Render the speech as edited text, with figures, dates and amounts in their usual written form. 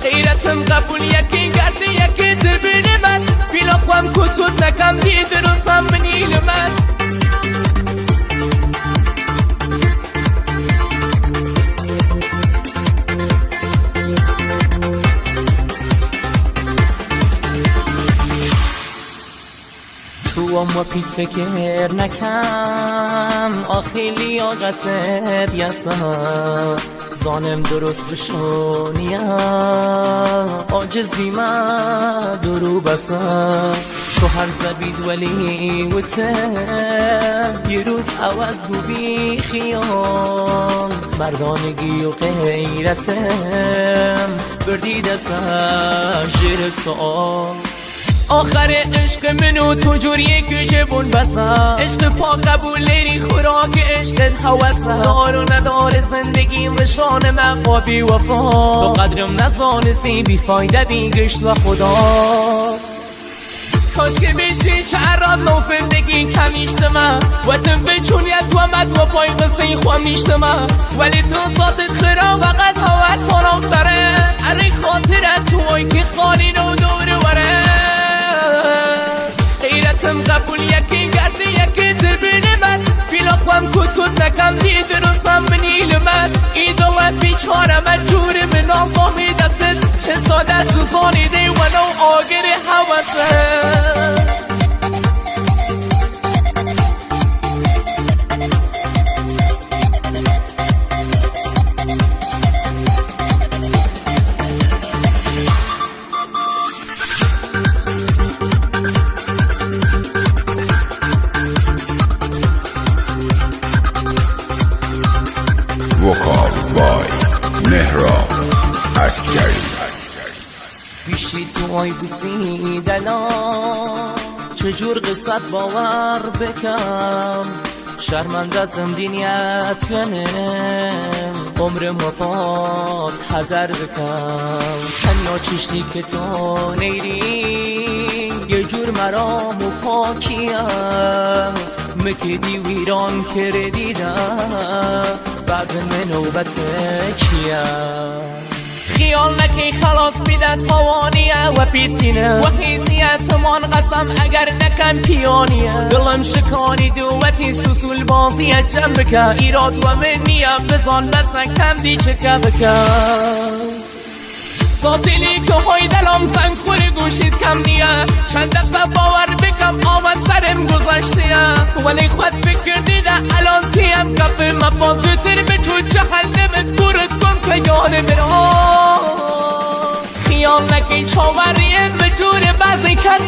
غیرتم قبول یکی گرده یکی دبیر من فیلا خوام کتود نکم دی درستم بنیل من تو اما پیت فکر نکم آخی لیاقتت یستم زانم درست بشونیم عاجز بیمه درو بسم شوهر زبید ولی وتم یه روز عوض بو بی خیال مردانگی و غیرتم بردی دستم شیر سؤال آخر عشق منو تو جوریه که جبون بسم عشق پا قبول لیری خوراک عشقت حوثم دار و ندار زندگیم رشان من خوابی وفا تو قدرم نزانستی بی فایده بی گشت و خدا کاش که بشی چراد نو زندگی کمیشتم وطن به چونیت و مد و پای قصه خوامیشتم ولی تو ذاتت خرا وقت حوث خانم سره اره خاطرت توی که خالی نو دور وره غیرتم قبول یکی گرده یکی دبیر من فیلا خوام کت نکم دی درستم بنیل من ایدو بیچارم جور من آقامی دستت چه ساده سوزانی دی و نو آگر حوثم وقار بای مهراب عسکری بیشی تو آی بسی دلان چجور قصت باور بکم شرمندتم دینیت کنم عمر مپات هدر بکم تنیا چشتی که تو نیری یه جور مرام و پاکیم مکدی ویران کردیدم بعد من نوبت کیم خیال نکی خلاص بیدت خوانیه و پیسینه و حیثیتمان قسم اگر نکن پیانیه دلم شکانی دوتی سوسول بازی جمع بکن ایراد و منیم بزان بسن کم دی چکه بکن ساتیلی که های دلم زنگ خوری گوشید کم نیه چند دفعه باور بکم آمد سرم گذشتیه ولی خود فکر دیده الان تیم کف مبازوتر به چو چهل نمت دورت کن که یاد برام خیال نکی چاوریم به جور بعضی کس